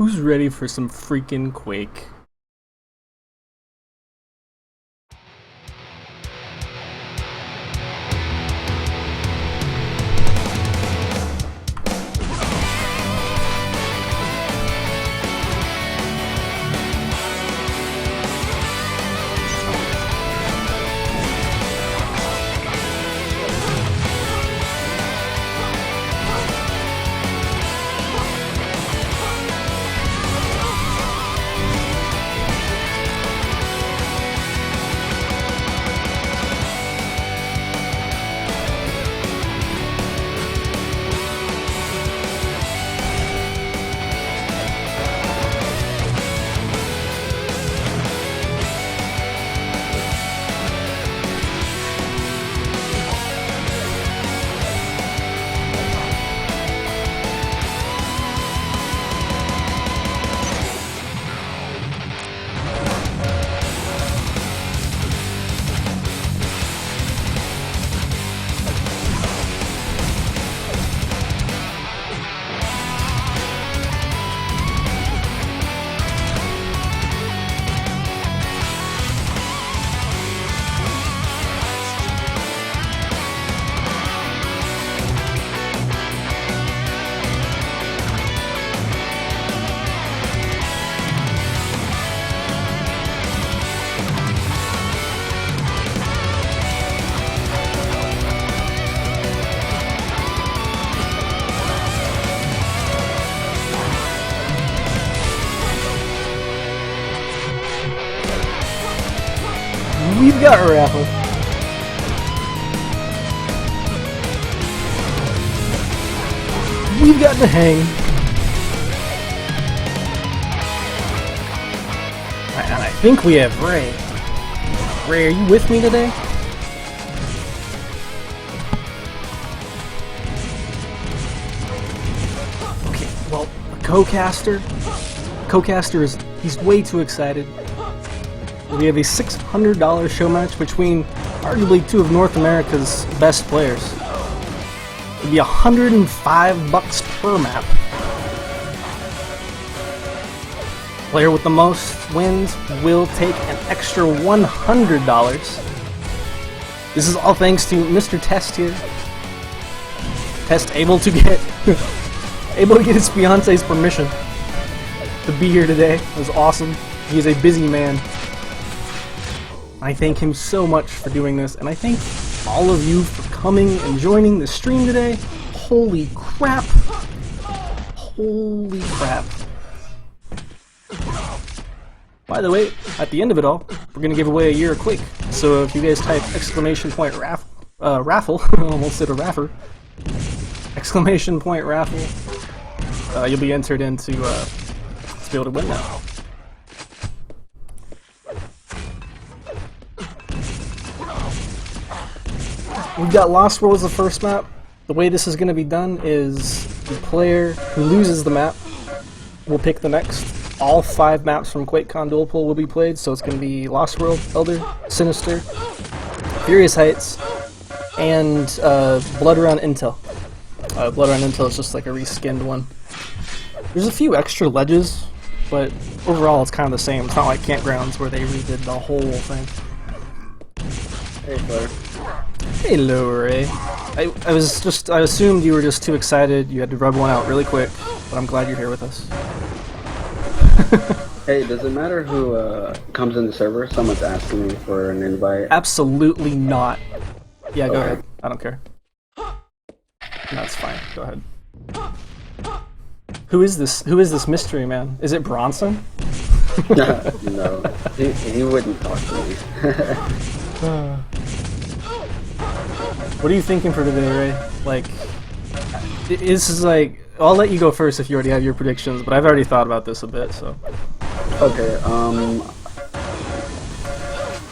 Who's ready for some freaking Quake? We've got Rapha. We've got DaHanG. And I think we have Ray. Ray, are you with me today? Okay, well, Co-caster he's way too excited. We have a $600 show match between arguably two of North America's best players. It'd be $105 per map. Player with the most wins will take an extra $100. This is all thanks to Mr. Test here. Test able to get his fiance's permission to be here today. It was awesome. He is a busy man. I thank him so much for doing this, and I thank all of you for coming and joining the stream today. Holy crap! Holy crap. By the way, at the end of it all, we're gonna give away a year of Quake. So if you guys type raffle, almost said a raffer, raffle, you'll be entered into to be able to win that. We've got Lost World as the first map. The way this is going to be done is the player who loses the map will pick the next. All 5 maps from QuakeCon Duel Pool will be played, so it's going to be Lost World, Elder, Sinister, Furious Heights, and Blood Run Intel. Blood Run Intel is just like a reskinned one. There's a few extra ledges, but overall it's kind of the same. It's not like Campgrounds where they redid the whole thing. Hey, Claire. Hello, Ray. I assumed you were just too excited, you had to rub one out really quick, but I'm glad you're here with us. Hey, does it matter who comes in the server? Someone's asking me for an invite. Absolutely not. Yeah, go ahead. I don't care. That's fine. Go ahead. Who is this mystery man? Is it Bronson? No, he wouldn't talk to me. What are you thinking for today, Ray? Like, this is like, I'll let you go first if you already have your predictions, but I've already thought about this a bit, so. Okay,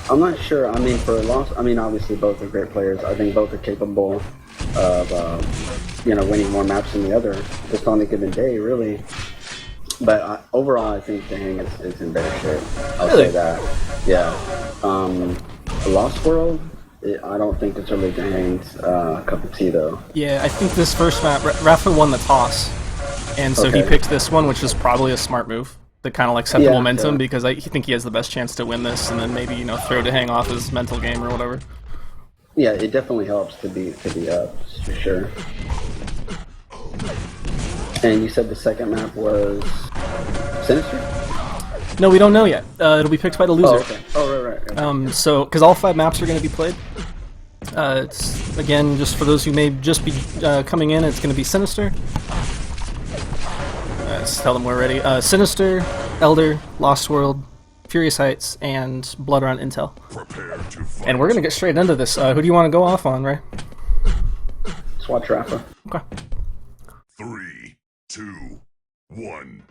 I'm not sure. I mean, for Lost, I mean, obviously both are great players. I think both are capable of, winning more maps than the other, just on a given day, really. But overall, I think DaHanG is in better shape. I'll say that. Yeah. Lost World, I don't think it's really DaHanG's cup of tea, though. Yeah, I think this first map, Rapha won the toss. And so he picked this one, which is probably a smart move to kind of like set the momentum, because I think he has the best chance to win this, and then maybe, you know, throw DaHanG off his mental game or whatever. Yeah, it definitely helps to be up, for sure. And you said the second map was Sinister? No, we don't know yet. It'll be picked by the loser. Oh, okay. Oh, right. So, because all 5 maps are going to be played. It's, again, just for those who may just be coming in, it's going to be Sinister. Let's tell them we're ready. Sinister, Elder, Lost World, Furious Heights, and Blood Run Intel. And we're going to get straight into this. Who do you want to go off on, Ray? Let's watch Rapha. Okay. 3, 2, 1.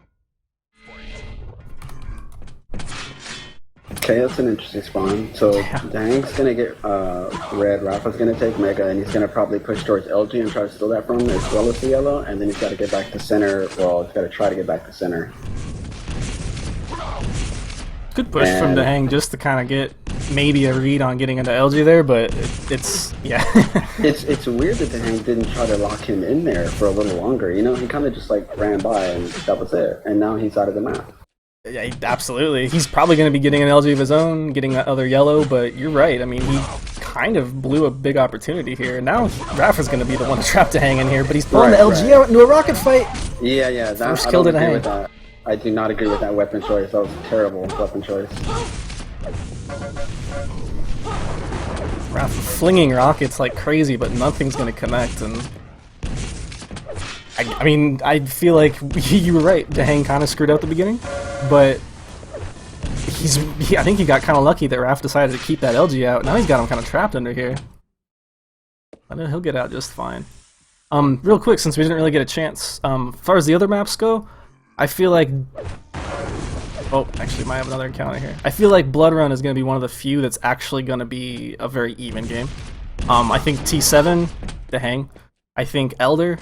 Okay, that's an interesting spawn. So DaHanG's gonna get red, Rapha's gonna take Mega, and he's gonna probably push towards LG and try to steal that from him, as well as the yellow, and then he's gotta get back to center. Well, he's gotta try to get back to center. Good push from DaHanG just to kind of get maybe a read on getting into LG there, but it's yeah. it's weird that DaHanG didn't try to lock him in there for a little longer. You know, he kind of just like ran by and that was it. And now he's out of the map. Yeah, absolutely. He's probably going to be getting an LG of his own, getting that other yellow, but you're right. I mean, he kind of blew a big opportunity here. Now Rapha's going to be the one to trap DaHanG in here, but he's pulling the LG out into a rocket fight. Yeah. First kill to DaHanG. I do not agree with that weapon choice. That was a terrible weapon choice. Rapha flinging rockets like crazy, but nothing's going to connect, and I mean, I feel like you were right. DaHanG kind of screwed out the beginning, but I think he got kind of lucky that Raph decided to keep that LG out. Now he's got him kind of trapped under here. I know he'll get out just fine. Real quick, since we didn't really get a chance, as far as the other maps go, I feel like... Oh, actually, might have another encounter here. I feel like Blood Run is going to be one of the few that's actually going to be a very even game. I think T7, DaHanG. I think Elder,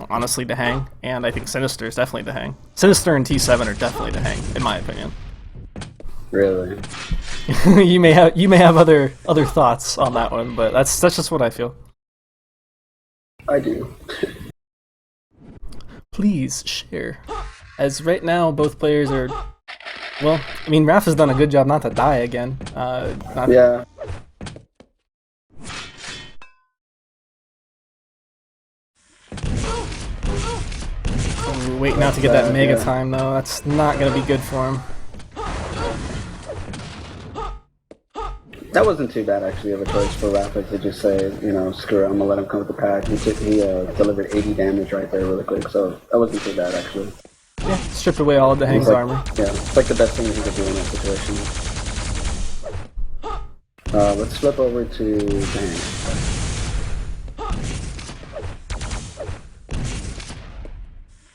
honestly DaHanG, and I think Sinister is definitely DaHanG. Sinister and T7 are definitely DaHanG, in my opinion. Really? you may have other thoughts on that one, but that's just what I feel. I do. Please share. As right now, both players are... Well, I mean, Raph has done a good job not to die again. Yeah. Waiting out to get that mega time, though. That's not going to be good for him. That wasn't too bad, actually, of a choice for Rapha to just say, you know, screw it, I'm gonna let him come with the pack. He delivered 80 damage right there really quick, so that wasn't too bad, actually. Yeah, stripped away all of DaHanG's armor. Yeah, it's like the best thing he could do in that situation. Let's flip over to DaHanG.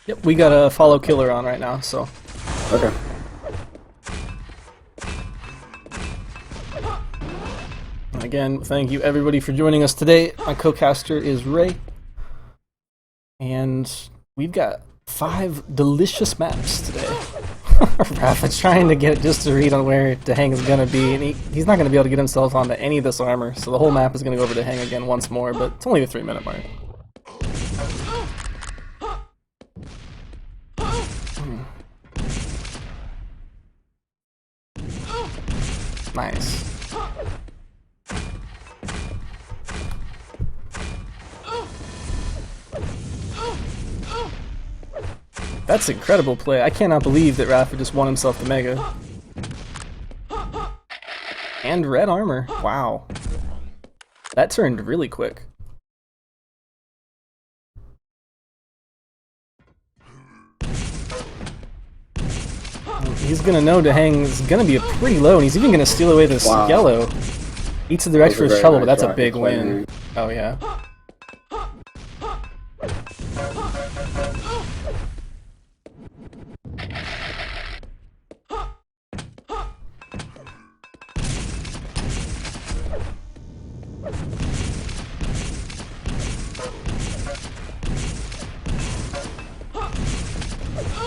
Yep, we got a follow killer on right now, so... Okay. Again, thank you everybody for joining us today. My co-caster is Ray. And we've got 5 delicious maps today. Rapha's trying to get just a read on where DaHanG is going to be, and he's not going to be able to get himself onto any of this armor, so the whole map is going to go over to DaHanG again once more, but it's only the 3-minute mark. Nice. That's incredible play. I cannot believe that Rapha just won himself the Mega. And red armor. Wow. That turned really quick. He's gonna know DaHanG is gonna be pretty low, and he's even gonna steal away this yellow. Eats the direct for his trouble, but that's a big win. Oh yeah.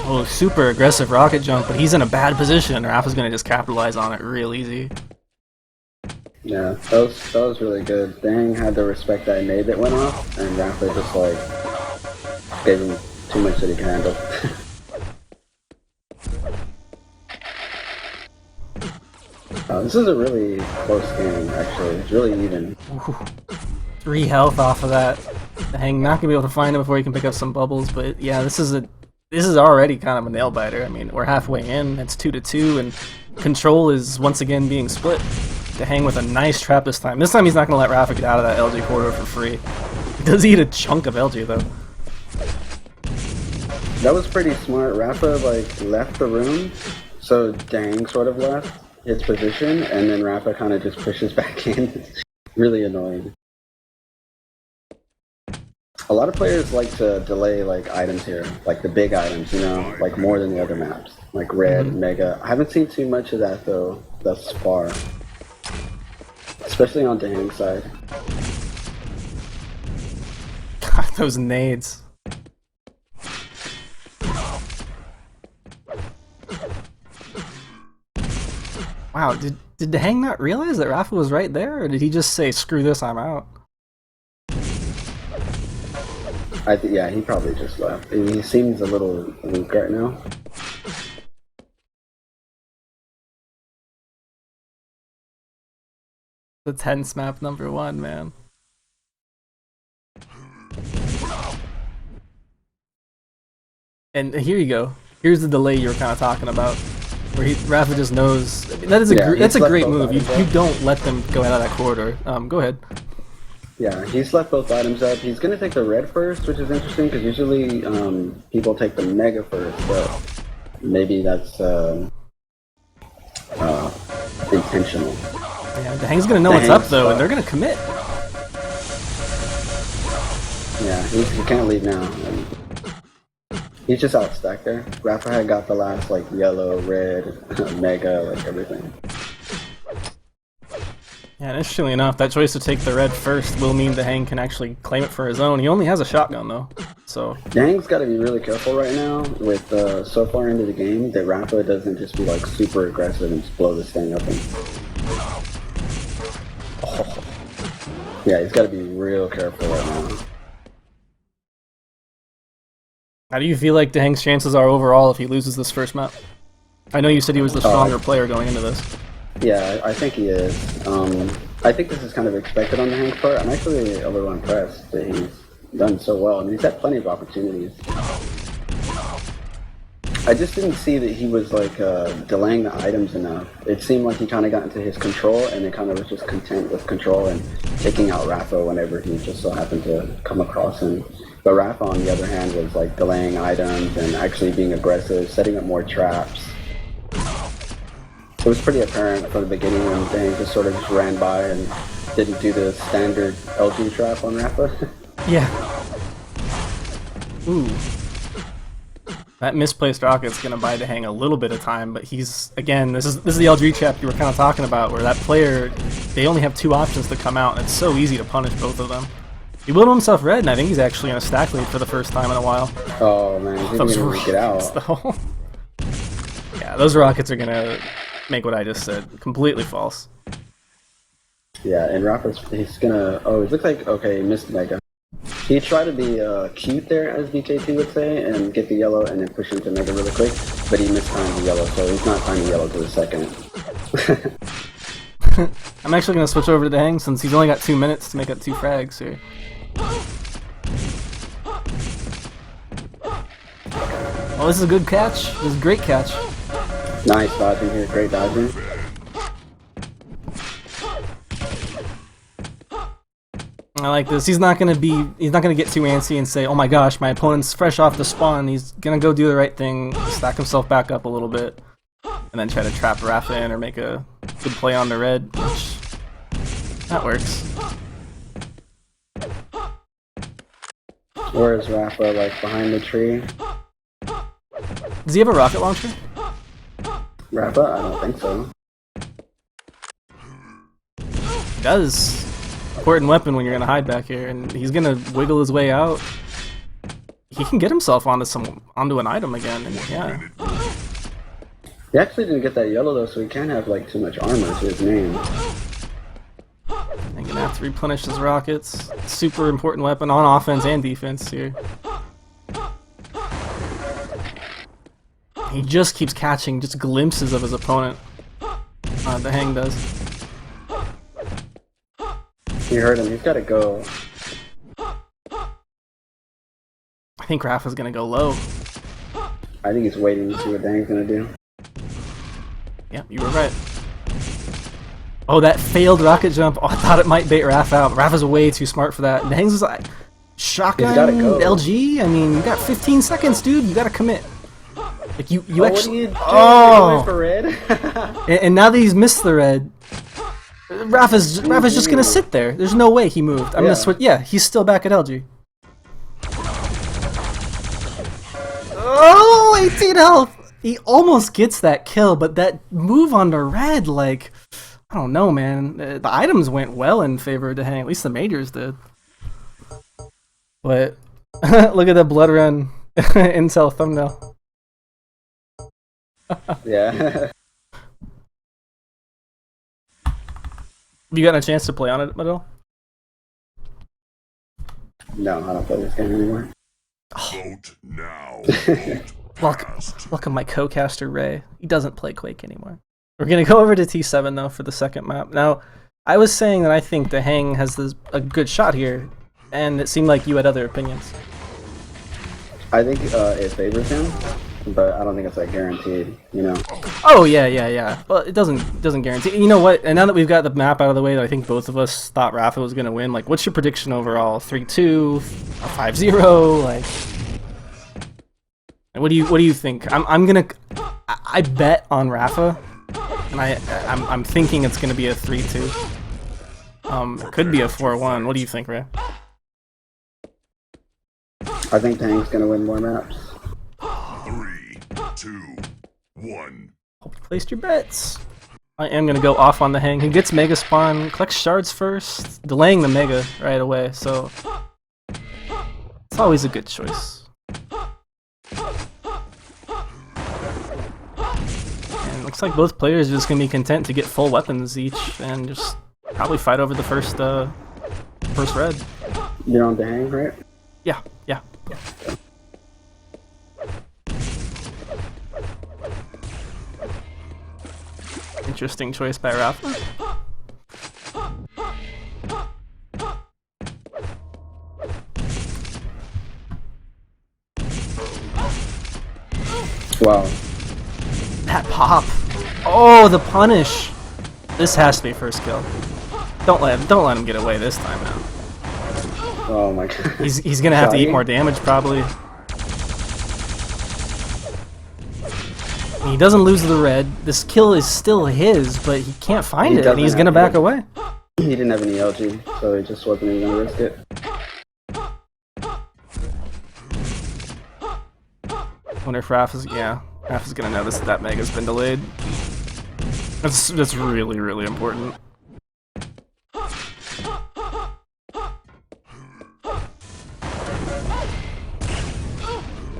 Oh, super aggressive rocket jump, but he's in a bad position. Rapha's gonna just capitalize on it real easy. Yeah, that was really good. DaHanG had the respect that I made that went off, and Rapha just like too much that he can handle. This is a really close game, actually. It's really even. Ooh. 3 health off of that. DaHanG not gonna be able to find him before he can pick up some bubbles, but yeah, this is already kind of a nail biter. I mean, we're halfway in. It's 2-2, and control is once again being split. DaHanG with a nice trap this time. This time he's not gonna let Rapha get out of that LG corridor for free. He does eat a chunk of LG though. That was pretty smart. Rapha like left the room, so DaHanG sort of left his position, and then Rapha kind of just pushes back in. Really annoying. A lot of players like to delay like items here, like the big items, you know, like more than the other maps, like Red, Mega. I haven't seen too much of that though thus far, especially on DaHanG's side. God, those nades. Wow, did DaHanG not realize that Rapha was right there, or did he just say, screw this, I'm out? Yeah, he probably just left. He seems a little weak right now. The tense map #1, man. And here you go. Here's the delay you were kind of talking about, where Rapha just knows. I mean, that's a great move. You don't let them go out of that corridor. Go ahead. Yeah, he's left both items up. He's going to take the red first, which is interesting because usually people take the mega first, but maybe that's intentional. Yeah, DaHanG's going to know what's up though, and they're going to commit. Yeah, he can't leave now. He's just out stacked there. Rapha had got the last like yellow, red, mega, like everything. Yeah, and interestingly enough, that choice to take the red first will mean DaHanG can actually claim it for his own. He only has a shotgun though, so... DaHanG's got to be really careful right now with so far into the game that Rapha doesn't just be like super aggressive and just blow this thing up. Yeah, he's got to be real careful right now. How do you feel like DaHanG's chances are overall if he loses this first map? I know you said he was the stronger player going into this. Yeah, I think he is. I think this is kind of expected on DaHanG's part. I'm actually a little impressed that he's done so well. I mean, he's had plenty of opportunities. I just didn't see that he was like delaying the items enough. It seemed like he kind of got into his control and then kind of was just content with control and taking out Rapha whenever he just so happened to come across him. But Rapha, on the other hand, was like delaying items and actually being aggressive, setting up more traps. It was pretty apparent from the beginning when DaHanG just sort of just ran by and didn't do the standard LG trap on Rapha. Yeah. Ooh. That misplaced rocket's gonna buy DaHanG a little bit of time, but he's, again, this is the LG trap you were kind of talking about, where that player, they only have 2 options to come out, and it's so easy to punish both of them. He willed himself red, and I think he's actually in a stack lead for the first time in a while. Oh man, he's gonna get out. Though. Yeah, those rockets are gonna make what I just said completely false. Yeah, and Rapha's, he's gonna, oh, it looks like, okay, he missed Mega. He tried to be cute there, as BKT would say, and get the yellow and then push into Mega really quick, but he mistimed the yellow, so he's not finding yellow to the second. I'm actually gonna switch over to DaHanG since he's only got 2 minutes to make up 2 frags here. Oh, this is a good catch. This is a great catch. Nice dodging here, great dodging. I like this. He's not gonna get too antsy and say, "Oh my gosh, my opponent's fresh off the spawn." He's gonna go do the right thing, stack himself back up a little bit, and then try to trap Rapha in or make a good play on the red. Which, that works. Where is Rapha, like behind the tree? Does he have a rocket launcher? Rapha? I don't think so. He does. Important weapon when you're gonna hide back here, and he's gonna wiggle his way out. He can get himself onto an item again, and yeah. He actually didn't get that yellow though, so he can't have like too much armor to his name. I'm gonna have to replenish his rockets. Super important weapon on offense and defense here. He just keeps catching just glimpses of his opponent. DaHanG does. You heard him. He's got to go. I think Rapha's gonna go low. I think he's waiting to see what DaHanG's gonna do. Yeah, you were right. Oh, that failed rocket jump. Oh, I thought it might bait Rapha out. Rapha's way too smart for that. DaHanG's was like, shotgun LG? I mean, you got 15 seconds, dude. You gotta commit. Like, you actually... Oh! For red? and now that he's missed the red, Rapha's just gonna sit there. There's no way he moved. I'm gonna switch. Yeah, he's still back at LG. Oh, 18 health! He almost gets that kill, but that move on the red, like... I don't know, man. The items went well in favor of DaHanG. At least the majors did. But look at the blood run intel thumbnail. Yeah. You gotten a chance to play on it at all? No, I don't play this game anymore. Vote now. Welcome my co-caster Ray. He doesn't play Quake anymore. We're gonna go over to T7 though for the second map. Now, I was saying that I think DaHanG has a good shot here, and it seemed like you had other opinions. I think it favors him, but I don't think it's like guaranteed, you know. Oh yeah. Well, it doesn't guarantee. You know what? And now that we've got the map out of the way, that I think both of us thought Rapha was gonna win. Like, what's your prediction overall? 3-2, 5-0, like. What do you think? I bet on Rapha, and I'm thinking it's gonna be a 3-2. It could be a 4-1. What do you think, Ray? I think DaHanG's gonna win more maps. 3, 2, 1. Hope you placed your bets. I am gonna go off on DaHanG. He gets Mega Spawn, collects shards first, delaying the Mega right away, so it's always a good choice. And looks like both players are just gonna be content to get full weapons each and just probably fight over the first red. You're on DaHanG, right? Yeah. Interesting choice by Rapha. Wow. That pop. Oh, the punish. This has to be first kill. Don't let him get away this time now. Oh my god. He's gonna have to eat more damage probably. He doesn't lose the red. This kill is still his, but he can't find it, and he's gonna back away. He didn't have any LG, so he just wasn't even gonna risk it. Wonder if Rapha's gonna notice that Mega's been delayed. That's really, really important.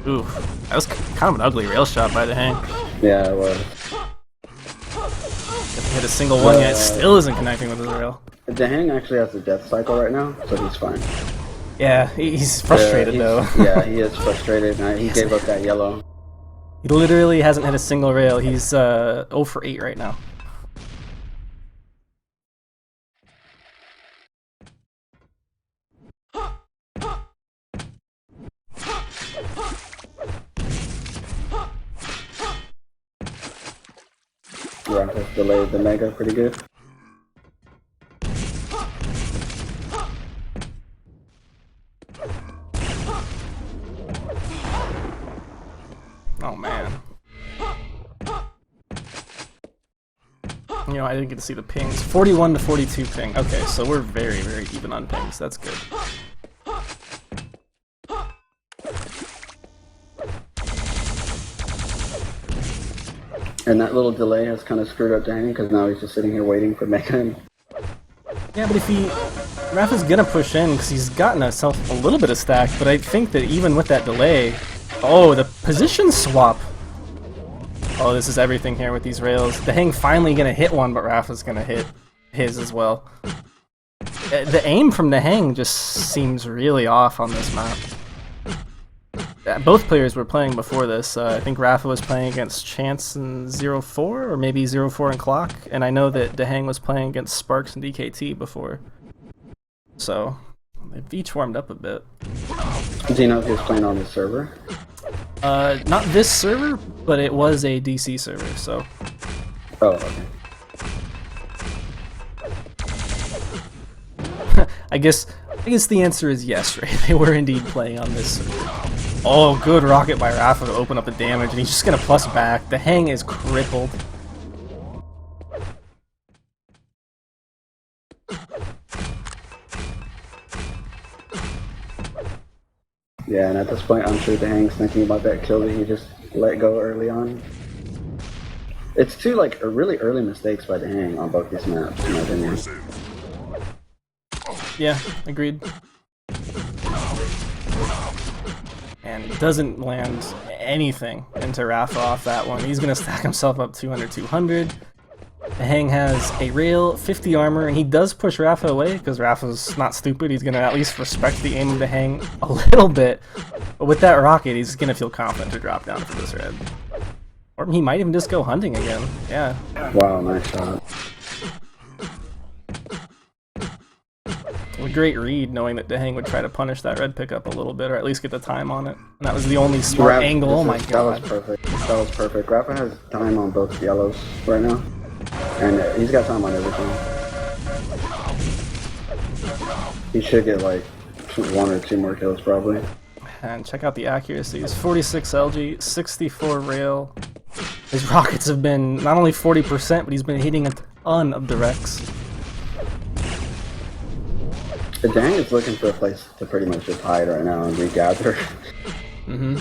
Ooh, that was kind of an ugly rail shot by DaHanG. Yeah, it was. Hasn't hit a single one yet, still isn't connecting with his rail. DaHanG actually has a death cycle right now, so he's fine. Yeah, he's frustrated though. Yeah, he is frustrated. He gave up that yellow. He literally hasn't hit a single rail. He's 0 for 8 right now. Rapha's delayed the Mega pretty good. Oh man. You know, I didn't get to see the pings. 41 to 42 ping. Okay, so we're very, very even on pings. That's good. And that little delay has kind of screwed up DaHanG because now he's just sitting here waiting for Mega. Yeah, but if Rapha's gonna push in because he's gotten himself a little bit of stack, but I think that even with that delay, oh, the position swap. Oh, this is everything here with these rails. DaHanG finally gonna hit one, but Rapha's gonna hit his as well. The aim from DaHanG just seems really off on this map. both players were playing before this. I think Rapha was playing against Chance and 04, or maybe 04 and Clock, and I know that DaHanG was playing against Sparks and DKT before. So, they've each warmed up a bit. Do you know if he was playing on the server? Not this server, but it was a DC server, so... Oh, okay. I guess the answer is yes, right? They were indeed playing on this server. Oh, good rocket by Rapha to open up the damage, and he's just gonna plus back. DaHanG is crippled. Yeah, and at this point, I'm sure DaHanG's thinking about that kill that he just let go early on. It's two like really early mistakes by DaHanG on both these maps, in my opinion. Yeah, agreed. And it doesn't land anything into Rapha off that one. He's gonna stack himself up 200-200. DaHanG has a rail, 50 armor, and he does push Rapha away because Rapha's not stupid. He's gonna at least respect the aim of DaHanG a little bit. But with that rocket, he's gonna feel confident to drop down for this red. Or he might even just go hunting again. Yeah. Wow, nice shot. A great read, knowing that DaHanG would try to punish that red pickup a little bit, or at least get the time on it. And that was the only smart angle. Oh my god. That was perfect. That was perfect. Rapha has time on both yellows right now. And he's got time on everything. He should get like 1 or 2 more kills probably. And check out the accuracies. 46 LG, 64 rail. His rockets have been not only 40%, but he's been hitting a ton of directs. The DaHanG is looking for a place to pretty much just hide right now and regather. Mm-hmm.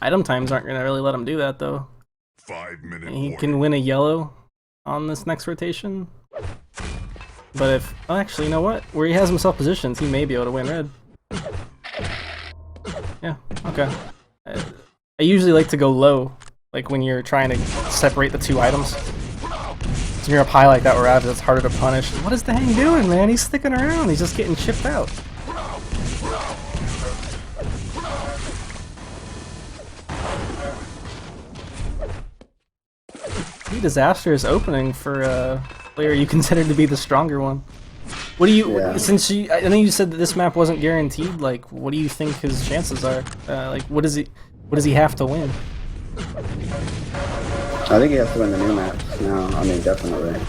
Item times aren't going to really let him do that, though. 5-minute He warning. can win a yellow on this next rotation. But if... Oh, actually, you know what? Where he has himself positioned, he may be able to win red. Yeah, okay. I usually like to go low, like when you're trying to separate the two items. When you're up high like that where Rapha, it's harder to punish. What is DaHanG doing, man? He's sticking around. He's just getting chipped out. Pretty disastrous opening for a player you consider to be the stronger one. What do you, Yeah. since you, I know you said that this map wasn't guaranteed, like, what do you think his chances are? Like, what does he have to win? I think he has to win the new maps now. I mean, definitely.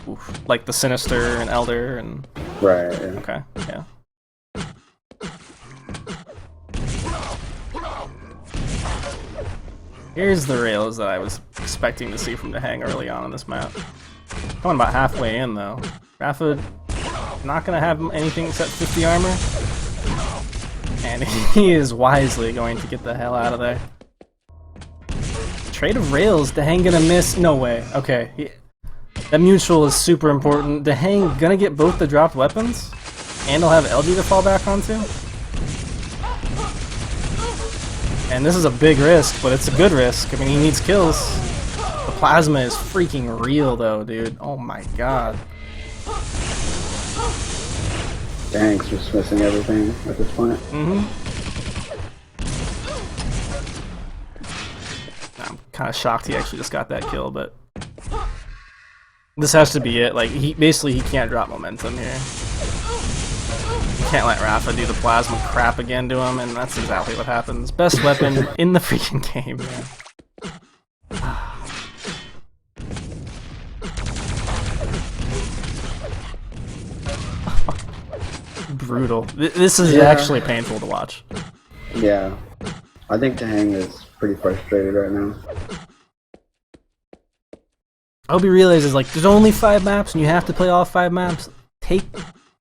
Oof. Like the Sinister and Elder and... Right, yeah. Okay, yeah. Here's the rails that I was expecting to see from DaHanG early on in this map. Coming about halfway in, though. Rapha not going to have anything except 50 armor. And he is wisely going to get the hell out of there. Trade of rails, DaHanG gonna miss? No way. Okay. That mutual is super important. DaHanG gonna get both the dropped weapons? And he'll have LG to fall back onto? And this is a big risk, but it's a good risk. I mean, he needs kills. The plasma is freaking real, though, dude. Oh my god. DaHanG's just missing everything at this point. I'm kind of shocked he actually just got that kill, but this has to be it. Like, he can't drop momentum here. He can't let Rapha do the plasma crap again to him, and that's exactly what happens. Best weapon in the freaking game, man. Brutal. This is actually painful to watch. Yeah. I think DaHanG is pretty frustrated right now. I hope he realizes, like, there's only 5 maps and you have to play all 5 maps. Take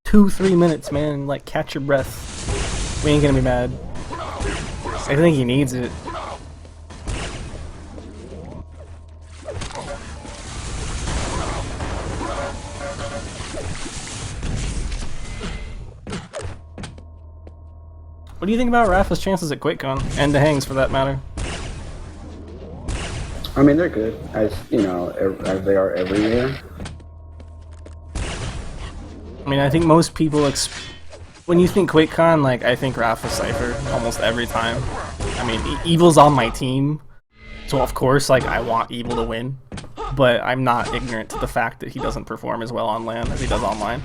2-3 minutes, man, and, like, catch your breath. We ain't gonna be mad. I think he needs it. What do you think about Rapha's chances at QuakeCon? And DaHanG's, for that matter. I mean, they're good, as you know, as they are every year. I mean, I think most people when you think QuakeCon, like, I think Rapha Cypher almost every time. I mean, Evil's on my team, so of course, like, I want Evil to win, but I'm not ignorant to the fact that he doesn't perform as well on LAN as he does online.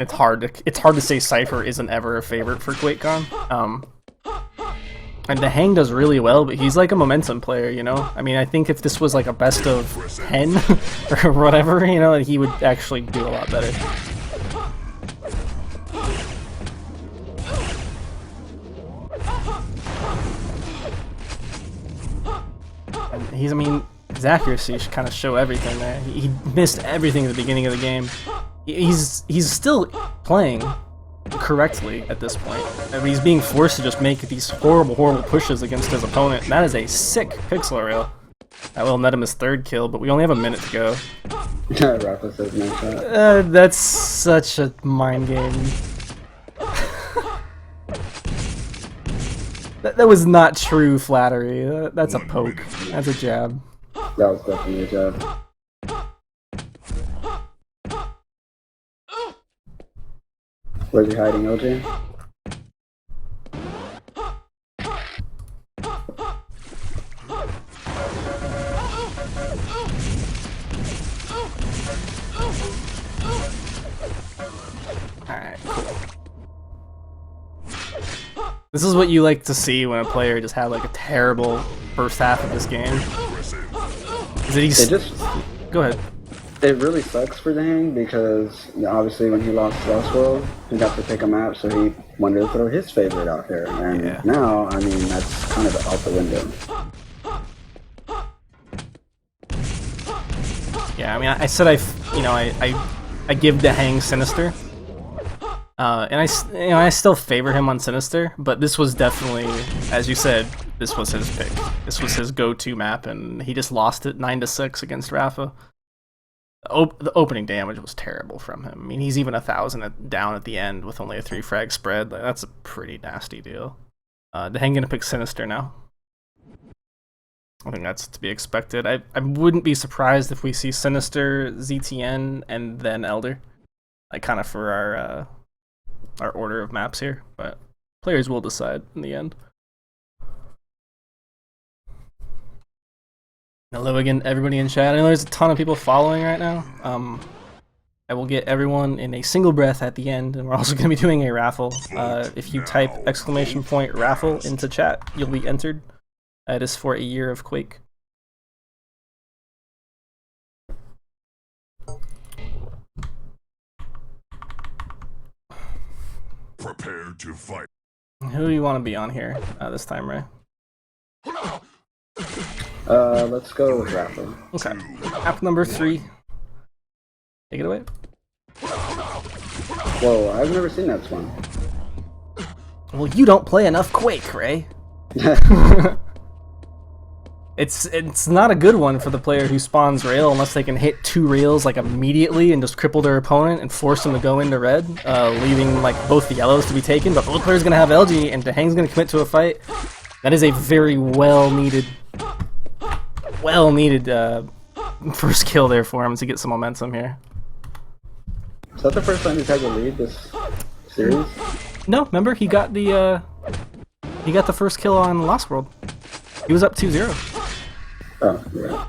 It's hard to say Cypher isn't ever a favorite for QuakeCon. And DaHanG does really well, but he's like a momentum player, you know? I mean, I think if this was like a best of 10 or whatever, you know, he would actually do a lot better. And I mean, his accuracy should kind of show everything there. He missed everything at the beginning of the game. He's still playing correctly at this point. I mean, he's being forced to just make these horrible pushes against his opponent, and that is a sick pixel rail. That will net him his 3rd kill, but we only have a minute to go. Rapha says no shot. That's such a mind game. that was not true flattery. That's a poke. That's a jab. That was definitely a jab. Where's he hiding, OJ? Alright, cool. This is what you like to see when a player just had like a terrible first half of this game. Is that he's... Go ahead. It really sucks for DaHanG because obviously when he lost Lost World, he got to pick a map, so he wanted to throw his favorite out there. And now, I mean, that's kind of out the window. Yeah, I mean, I said I give DaHanG Sinister, and I still favor him on Sinister, but this was definitely, as you said, this was his pick. This was his go-to map, and he just lost it 9-6 against Rapha. The opening damage was terrible from him. I mean, he's even 1,000 down at the end with only a 3-frag spread. Like, that's a pretty nasty deal. DaHanG gonna pick Sinister now. I think that's to be expected. I wouldn't be surprised if we see Sinister, ZTN, and then Elder. Like, kind of for our order of maps here. But players will decide in the end. Hello again, everybody in chat. I know there's a ton of people following right now. I will get everyone in a single breath at the end, and we're also going to be doing a raffle. If you type !raffle into chat, you'll be entered. It is for a year of Quake. Prepare to fight. Who do you want to be on here this time, Ray? Let's go with Rapha. Okay. Map number 3. Take it away. Whoa, I've never seen that one. Well, you don't play enough Quake, Ray. It's not a good one for the player who spawns rail unless they can hit 2 rails like immediately and just cripple their opponent and force them to go into red, leaving like both the yellows to be taken. But both players gonna have LG and DaHanG's gonna commit to a fight. That is a very well needed first kill there for him to get some momentum here. Is that the first time he's had the lead this series? No, remember he got the first kill on Lost World. He was up 2-0. Oh, yeah.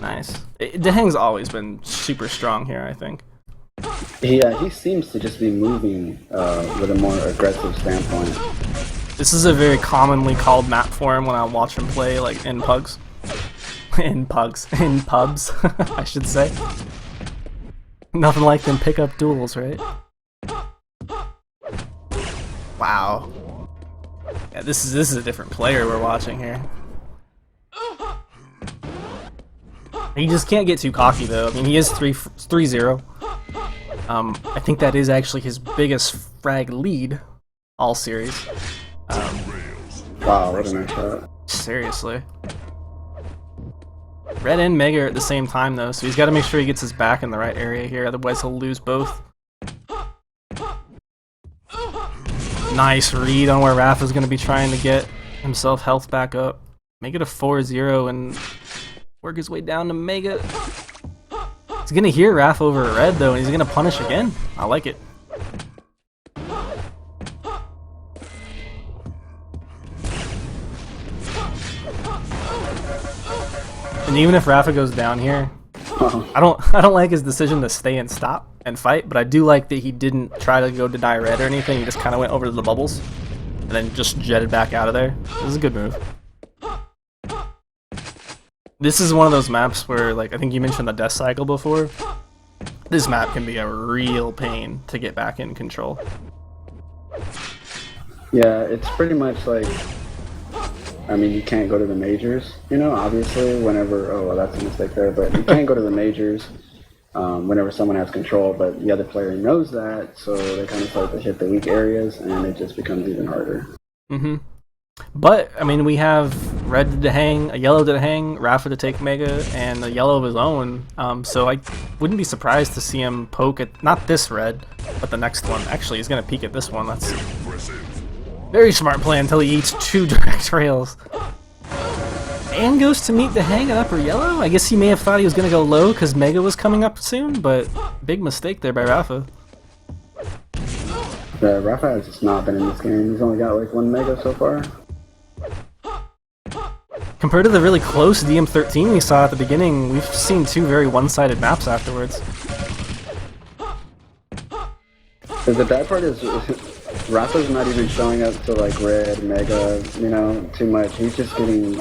Nice. DaHanG's always been super strong here, I think. He seems to just be moving with a more aggressive standpoint. This is a very commonly called map for him when I watch him play, like, in pugs. In pubs, I should say. Nothing like them pick-up duels, right? Wow. Yeah, this is a different player we're watching here. He just can't get too cocky, though. I mean, he is 3-0. I think that is actually his biggest frag lead all series. Wow, what a nice shot. Seriously. Red and Mega are at the same time, though, so he's got to make sure he gets his back in the right area here, otherwise he'll lose both. Nice read on where Rapha's going to be trying to get himself health back up. Make it a 4-0, and Work his way down to Mega. He's gonna hear Rapha over at red though, and he's gonna punish again. I like it. And even if Rapha goes down here, I don't like his decision to stay and stop and fight, but I do like that he didn't try to go deny red or anything. He just kind of went over to the bubbles and then just jetted back out of there. This is a good move. This is one of those maps where, like, I think you mentioned the death cycle before. This map can be a real pain to get back in control. Yeah, it's pretty much like, I mean, you can't go to the majors, you know, obviously, whenever, oh, well, that's a mistake there, but you can't go to the majors whenever someone has control, but the other player knows that, so they kind of start to hit the weak areas, and it just becomes even harder. Mm-hmm. But, I mean, we have red to DaHanG, a yellow to DaHanG, Rapha to take Mega, and a yellow of his own, so I wouldn't be surprised to see him poke at, not this red, but the next one. Actually, he's going to peek at this one. That's very smart play until he eats 2 direct rails. And goes to meet DaHanG at upper yellow? I guess he may have thought he was going to go low because Mega was coming up soon, but big mistake there by Rapha. Yeah, Rapha has just not been in this game. He's only got like 1 Mega so far. Compared to the really close DM13 we saw at the beginning, we've seen 2 very one-sided maps afterwards. The bad part is Rapha's not even showing up to like red, Mega, you know, too much. He's just getting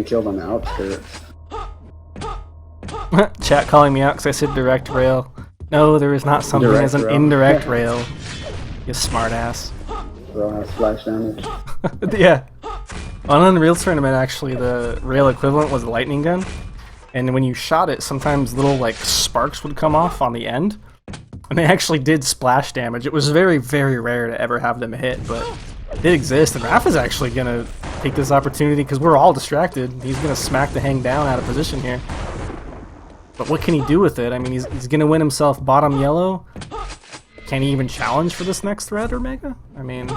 killed on the outskirts. Chat calling me out because I said direct rail. No, there is not something Direct as an rail. indirect rail. You smart ass. Raw splash damage. Yeah. On Unreal Tournament, actually, the rail equivalent was a lightning gun. And when you shot it, sometimes little, like, sparks would come off on the end. And they actually did splash damage. It was very, very rare to ever have them hit, but it did exist. And Rapha's actually going to take this opportunity because we're all distracted. He's going to smack DaHanG down out of position here. But what can he do with it? I mean, he's going to win himself bottom yellow. Can he even challenge for this next red or Mega? I mean...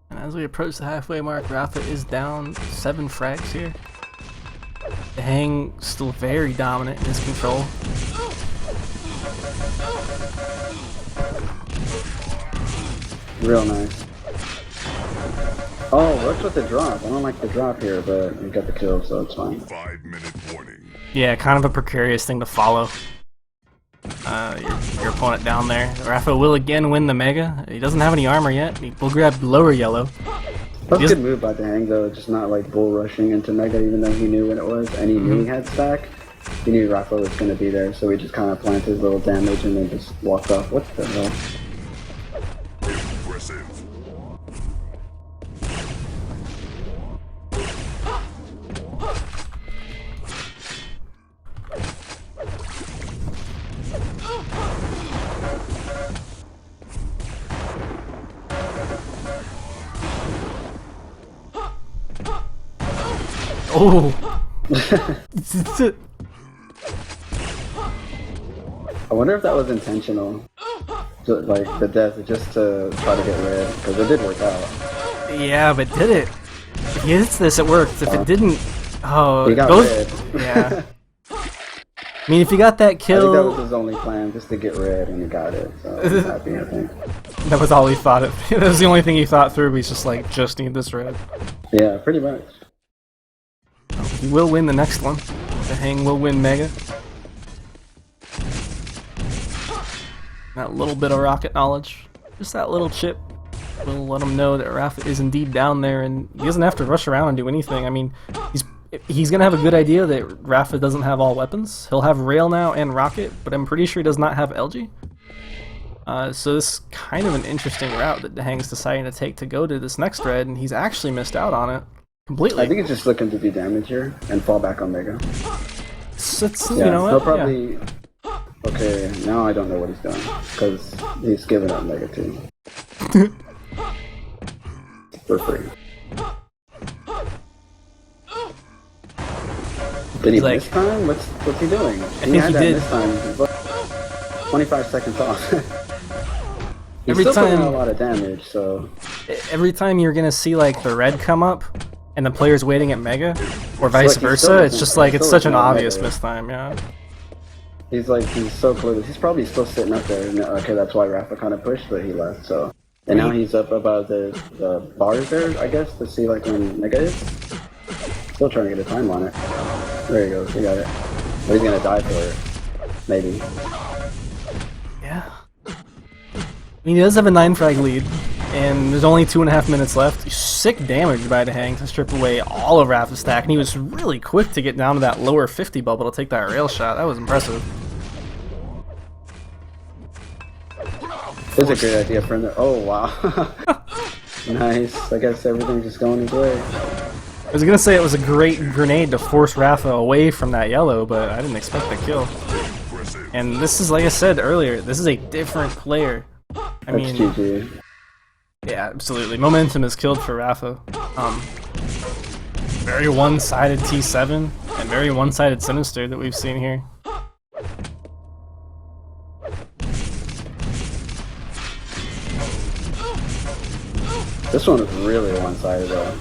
As we approach the halfway mark, Rapha is down 7 frags here. DaHanG still very dominant in his control. Real nice. Oh, what's with the drop? I don't like the drop here, but you got the kill, so it's fine. 5-minute warning. Yeah, kind of a precarious thing to follow. Your opponent down there. Rapha will again win the Mega. He doesn't have any armor yet. He will grab lower yellow. That's a good move by DaHanG though, just not like bull rushing into Mega even though he knew when it was, and he knew he had stack. He knew Rapha was going to be there, so he just kind of planted his little damage and then just walked off. What the hell? Impressive. Oh! I wonder if that was intentional. Like the death just to try to get red, because it did work out. Yeah, but did it? If he hits this, it worked. If it didn't... Oh, He got both... red. Yeah. I mean, if you got that I think that kill... was his only plan, just to get red, and he got it. So I'm happy, I think. That was all he thought of. That was the only thing he thought through. He's just like, just need this red. Yeah, pretty much. He will win the next one. DaHanG will win Mega. That little bit of rocket knowledge, just that little chip, will let him know that Rapha is indeed down there, and he doesn't have to rush around and do anything. I mean, he's gonna have a good idea that Rapha doesn't have all weapons. He'll have rail now and rocket, but I'm pretty sure he does not have LG. So this is kind of an interesting route that DaHanG's deciding to take to go to this next red, and he's actually missed out on it completely. I think he's just looking to do damage here and fall back on Mega. It's Yeah, you know he'll what? probably. Okay, now I don't know what he's doing because he's giving up Mega 2 for free. Did he miss time? What's he doing? Think he did. Miss time. He's like 25 seconds off. He's Every still putting time- out a lot of damage, so Every time you're gonna see like the red come up, and the player's waiting at Mega, or vice Like, he versa, still it's isn't- just like he it's still such an isn't at obvious Mega. mistime. Yeah. he's so close. He's probably still sitting up there. And, okay, that's why Rapha kind of pushed, but he left. So, and now he's up above the bars there, I guess, to see like when Mega is. Still trying to get a time on it. There he goes. He got it. But he's gonna die for it. Maybe. Yeah. I mean, he does have a 9 frag lead, and there's only 2.5 minutes left. Sick damage by DaHanG to strip away all of Rapha's stack, and he was really quick to get down to that lower 50 bubble to take that rail shot. That was impressive. It's a great idea for him to. Oh wow. Nice. I guess everything's just going his way. I was gonna say it was a great grenade to force Rapha away from that yellow, but I didn't expect the kill. And this is, like I said earlier, this is a different player. I That's mean, GG. yeah, absolutely. Momentum is killed for Rapha. Very one-sided T7 and very one-sided Sinister that we've seen here. This one was really one-sided though.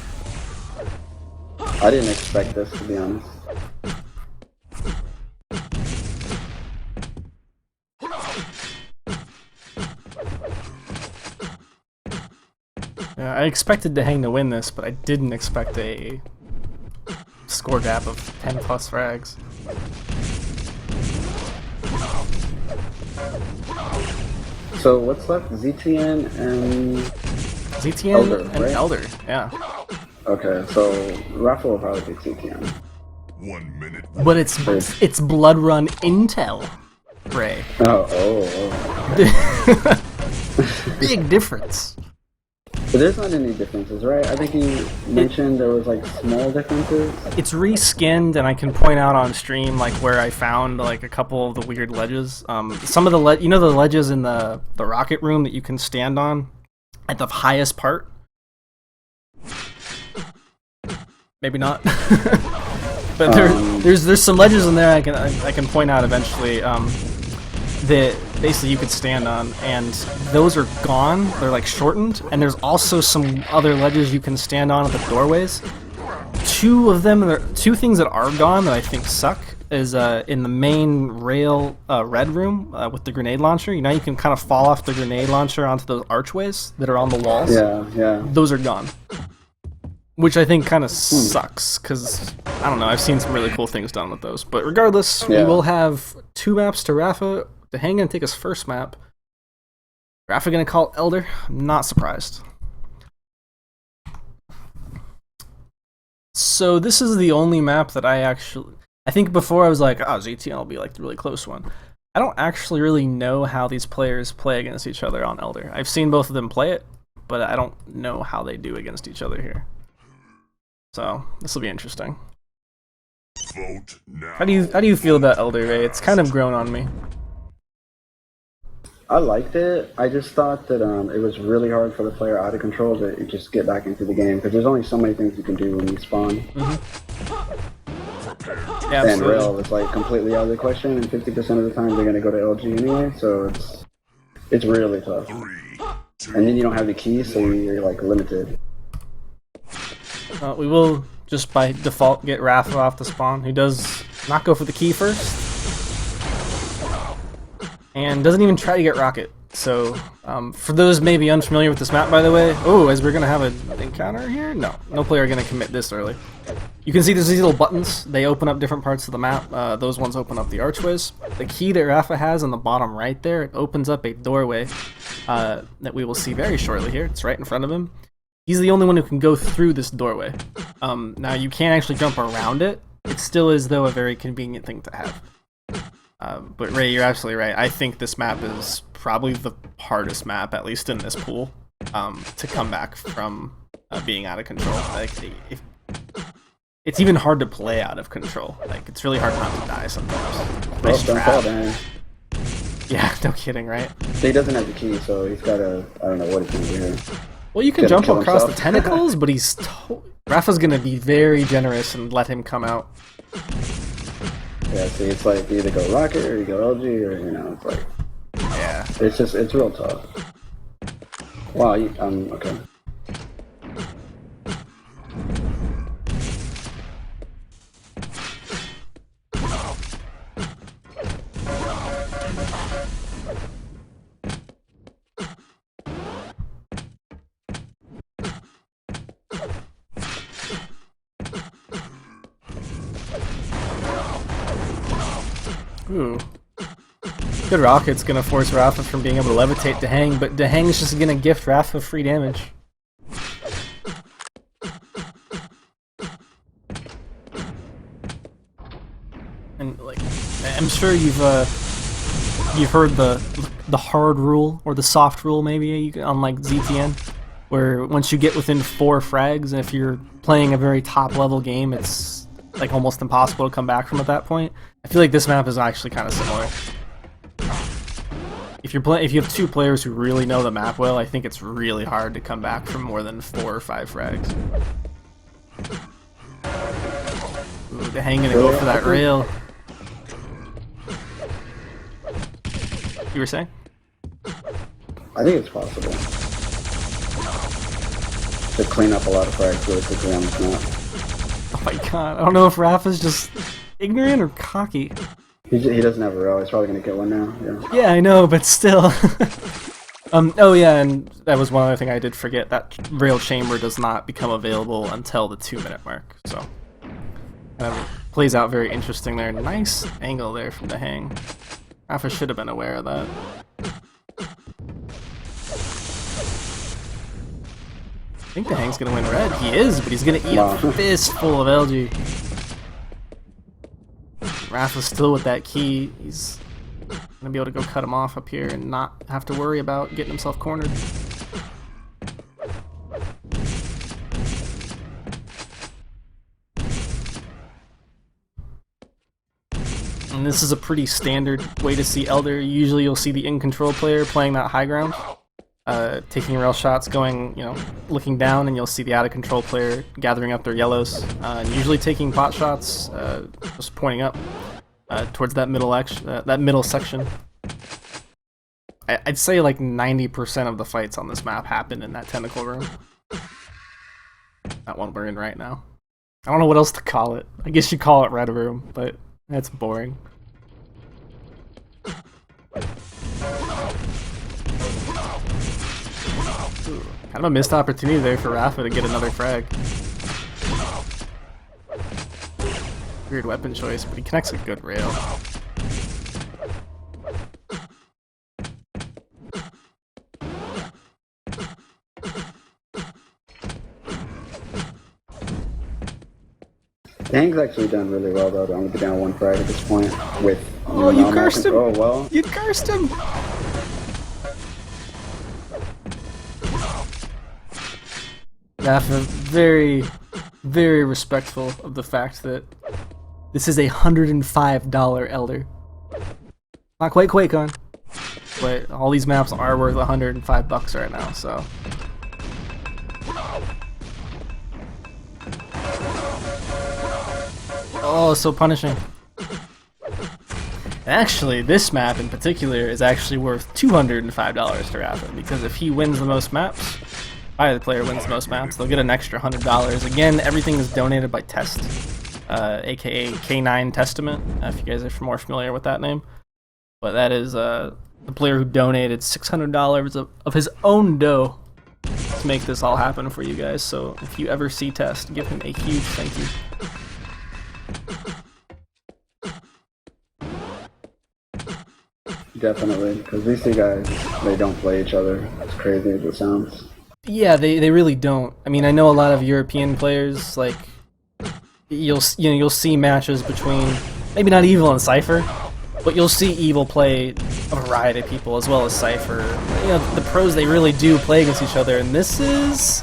I didn't expect this, to be honest. Yeah, I expected DaHanG to win this, but I didn't expect a score gap of 10 plus frags. So what's left? ZTN and ZTN Elder, and right? Elder, yeah. okay, so Rapha will probably be ZTN. 1 minute. But it's Blood Run Intel, Ray. Big difference. But there's not any differences, right? I think you mentioned there was like small differences. It's reskinned, and I can point out on stream like where I found like a couple of the weird ledges. Some of the the ledges in the rocket room that you can stand on at the highest part. Maybe not. But there's some ledges in there I can point out eventually that basically you could stand on, and those are gone. They're like shortened, and there's also some other ledges you can stand on at the doorways. Two things that are gone that I think suck is in the main rail red room with the grenade launcher. You know, you can kind of fall off the grenade launcher onto those archways that are on the walls. Yeah. Those are gone. Which I think kind of sucks, because, I don't know, I've seen some really cool things done with those. But regardless, we will have 2 maps to Rapha. DaHanG gonna take his first map. Rapha gonna call Elder. I'm not surprised. So this is the only map that I think before I was like, oh, ZTN will be like the really close one. I don't actually really know how these players play against each other on Elder. I've seen both of them play it, but I don't know how they do against each other here. So this will be interesting. Vote now. How do you feel about Elder, Ray? It's kind of grown on me. I liked it. I just thought that it was really hard for the player out of control to just get back into the game, because there's only so many things you can do when you spawn. Yeah, And absolutely. rail is like completely out of the question, and 50% of the time they're gonna go to LG anyway, so it's really tough. 3, 2, And then you don't have the keys, so you're like limited. We will just by default get Rapha off the spawn, who does not go for the key first. And doesn't even try to get Rocket. So, for those maybe unfamiliar with this map, by the way, as we're gonna have an encounter here? No player gonna commit this early. You can see there's these little buttons. They open up different parts of the map. Those ones open up the archways. The key that Rapha has on the bottom right there, it opens up a doorway that we will see very shortly here. It's right in front of him. He's the only one who can go through this doorway. Now, you can't actually jump around it. It still is, though, a very convenient thing to have. But Ray, you're absolutely right. I think this map is probably the hardest map, at least in this pool, to come back from being out of control. Like, it's even hard to play out of control. Like, it's really hard not to die sometimes. Oh, Nice don't trap. fall down. Yeah, no kidding, right? He doesn't have the key, so he's gotta, I don't know what he's gonna do here. Well, you can Gonna jump kill across himself. the tentacles, but Rapha's gonna be very generous and let him come out. Yeah, see, it's like you either go Rocket or you go LG, or, you know, it's like, Yeah. it's real tough. Wow, okay. Ooh. Good rocket's gonna force Rapha from being able to levitate DaHanG, but DaHang's just gonna gift Rapha free damage. And like, I'm sure you've heard the hard rule or the soft rule maybe on like ZTN, where once you get within 4 frags, and if you're playing a very top level game, it's like almost impossible to come back from at that point. I feel like this map is actually kind of similar. If you have 2 players who really know the map well, I think it's really hard to come back from more than 4 or 5 frags. Ooh, DaHanG gonna go for that rail. You were saying? I think it's possible to clean up a lot of frags really quickly on this map. Oh my god, I don't know if Rapha's just ignorant or cocky. He doesn't have a rail. He's probably gonna get one now. Yeah. Yeah, I know, but still. Oh yeah, and that was one other thing I did forget. That rail chamber does not become available until the 2-minute mark, so kind of plays out very interesting there. Nice angle there from DaHanG. Rapha should have been aware of that. I think DaHanG's gonna win red. He is, but he's gonna eat a fistful of LG. Rapha's still with that key. He's gonna be able to go cut him off up here and not have to worry about getting himself cornered. And this is a pretty standard way to see Elder. Usually you'll see the in-control player playing that high ground, taking rail shots, going, looking down, and you'll see the out-of-control player gathering up their yellows, and usually taking pot shots, just pointing up towards that middle section. I'd say like 90% of the fights on this map happen in that tentacle room. That one we're in right now. I don't know what else to call it. I guess you call it red room, but that's boring. Ooh, kind of a missed opportunity there for Rapha to get another frag. Weird weapon choice, but he connects a good rail. DaHanG's actually done really well though to only be down 1 frag at this point with You cursed him! Oh well. You cursed him! Rapha, very, very respectful of the fact that this is a $105 Elder. Not quite Quake on, but all these maps are worth $105 right now, so. Oh, so punishing. Actually, this map in particular is actually worth $205 to Rapha, because if he wins the most maps, either player wins the most maps, they'll get an extra $100. Again, everything is donated by Test, aka K9 Testament, if you guys are more familiar with that name. But that is the player who donated $600 of his own dough to make this all happen for you guys. So if you ever see Test, give him a huge thank you. Definitely, because these 2 guys, they don't play each other as crazy as it sounds. Yeah, they really don't. I mean, I know a lot of European players, like, you'll see matches between, maybe not Evil and Cypher, but you'll see Evil play a variety of people as well as Cypher. The pros, they really do play against each other, and this is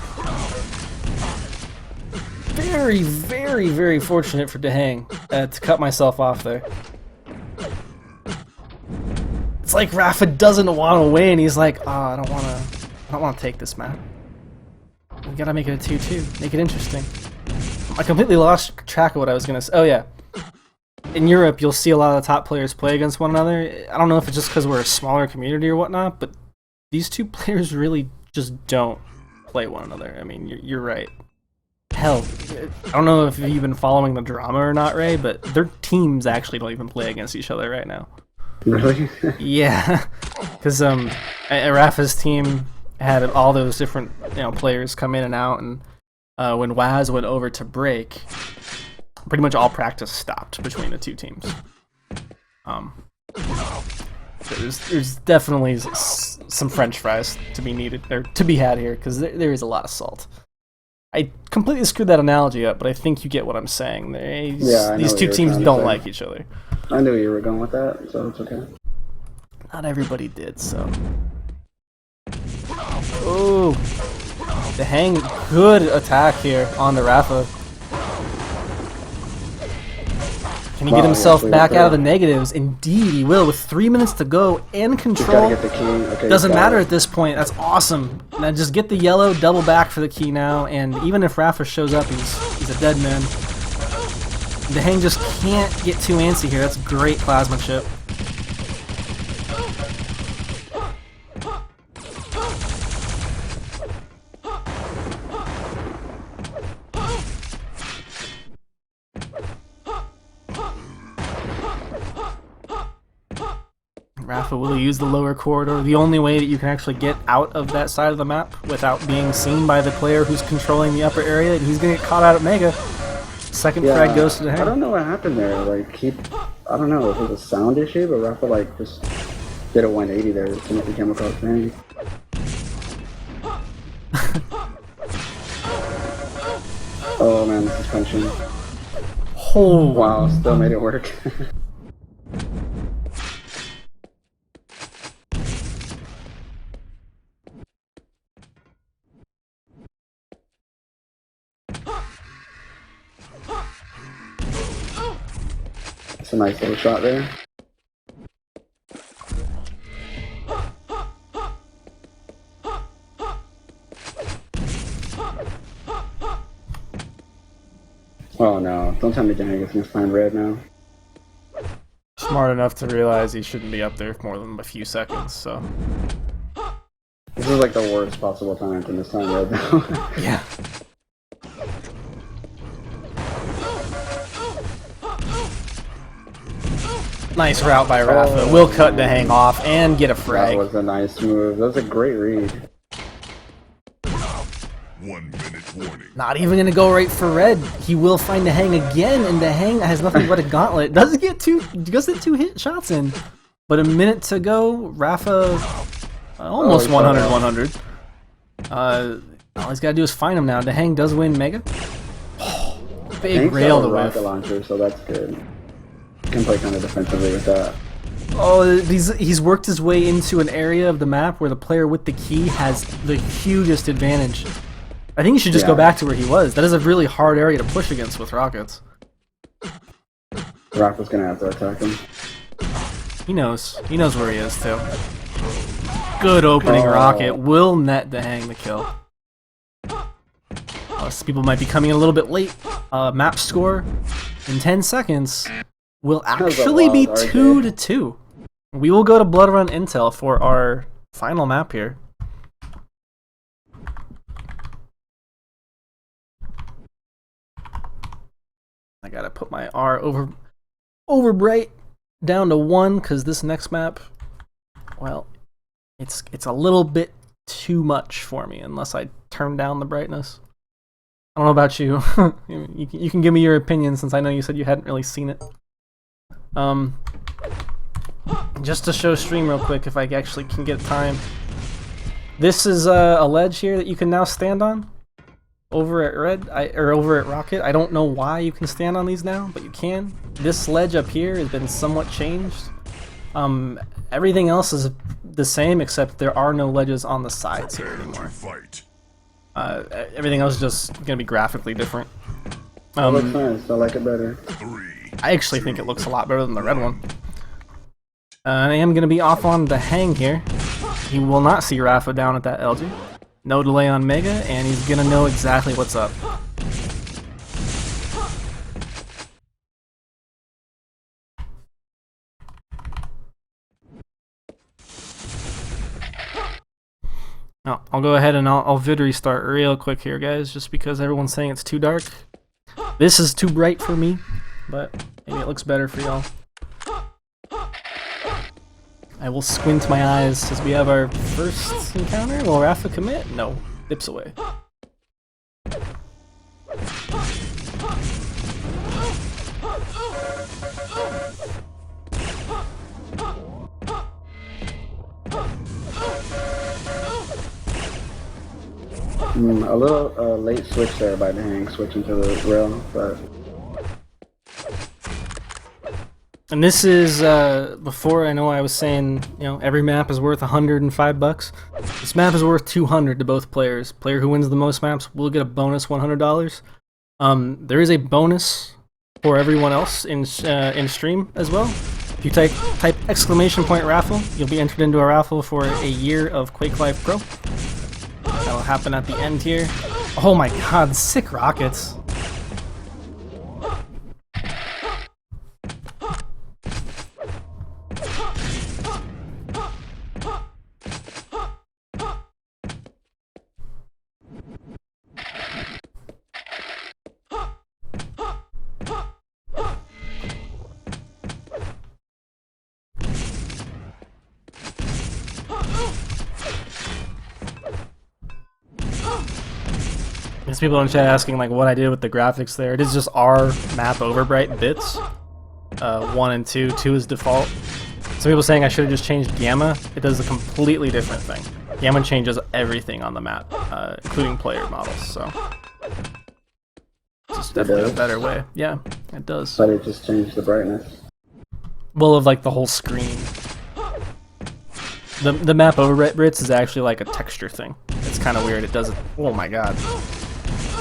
very, very, very fortunate for DaHanG to cut myself off there. It's like Rapha doesn't want to win. He's like, oh, I don't want to take this map. We gotta make it a 2-2. Make it interesting. I completely lost track of what I was gonna say. Oh yeah. In Europe, you'll see a lot of the top players play against one another. I don't know if it's just because we're a smaller community or whatnot, but these two players really just don't play one another. I mean, you're right. Hell, I don't know if you've been following the drama or not, Ray, but their teams actually don't even play against each other right now. Really? Yeah, because Rapha's team had all those different players come in and out, and when Waz went over to break, pretty much all practice stopped between the two teams. There's definitely some French fries to be needed or to be had here, because there is a lot of salt. I completely screwed that analogy up, but I think you get what I'm saying. These two teams don't like each other. I knew you were going with that, so it's okay. Not everybody did, so. Ooh. DaHanG, good attack here on the Rapha. Can he get himself back out of the negatives? Indeed, he will. With 3 minutes to go and control. Get the key. Okay, doesn't matter at this point. That's awesome. Now just get the yellow, double back for the key now, and even if Rapha shows up, he's a dead man. DaHanG just can't get too antsy here. That's great plasma chip. Rapha will use the lower corridor. The only way that you can actually get out of that side of the map without being seen by the player who's controlling the upper area, and he's going to get caught out at Mega. Second frag goes to DaHanG. I don't know what happened there. Like, I don't know if it was a sound issue, but Rapha, like, just did a 180 there as soon as he came across DaHanG. Oh man, this is punching. Oh. Wow, still made it work. It's a nice little shot there. Oh no, don't tell me DaHanG is gonna find red now. Smart enough to realize he shouldn't be up there for more than a few seconds, so. This is like the worst possible time to miss time red now. Yeah. Nice route by Rapha. Will cut DaHanG off and get a frag. That was a nice move. That was a great read. 1 minute warning. Not even gonna go right for red. He will find DaHanG again, and DaHanG has nothing but a gauntlet. Doesn't get two hit shots in, but a minute to go. Rapha almost 100. All he's gotta do is find him now. DaHanG does win Mega. Oh, big rail to whiff. Rocket launcher, so that's good. Can play kind of defensively with that. Oh, he's worked his way into an area of the map where the player with the key has the hugest advantage. I think he should just go back to where he was. That is a really hard area to push against with rockets. Rapha's gonna have to attack him. He knows. He knows where he is too. Good opening rocket. Will net DaHanG the kill. Some people might be coming in a little bit late. Map score in 10 seconds will actually be 2-2. We will go to Blood Run Intel for our final map here. I gotta put my R over bright down to 1 because this next map, well, it's a little bit too much for me unless I turn down the brightness. I don't know about you. You can give me your opinion since I know you said you hadn't really seen it. Just to show stream real quick, if I actually can get time. This is a ledge here that you can now stand on over at red, or over at rocket. I don't know why you can stand on these now, but you can. This ledge up here has been somewhat changed. Everything else is the same except there are no ledges on the sides here anymore. Everything else is just gonna be graphically different. That looks nice. I like it better. 3, I actually think it looks a lot better than the red one. I am going to be off on DaHanG here. He will not see Rapha down at that LG. No delay on Mega, and he's going to know exactly what's up. Now, I'll go ahead and I'll vid restart real quick here, guys, just because everyone's saying it's too dark. This is too bright for me, but maybe it looks better for y'all. I will squint my eyes as we have our first encounter. Will Rapha commit? No. Dips away. A little late switch there by DaHanG, switching to the rail, but... And this is, before I know I was saying, you know, every map is worth $105. This map is worth $200 to both players. Player who wins the most maps will get a bonus $100. There is a bonus for everyone else in stream as well. If you type exclamation point raffle, you'll be entered into a raffle for a year of Quake Live Pro. That'll happen at the end here. Oh my god, sick rockets. There's people in chat asking like what I did with the graphics there. It is just our map overbright bits. 1 and 2. 2 is default. Some people saying I should have just changed gamma. It does a completely different thing. Gamma changes everything on the map, including player models, so it's definitely a better way. Yeah, it does. But it just changed the brightness. Well, of like the whole screen. The map overbright bits is actually like a texture thing. It's kind of weird. It doesn't. Oh my god.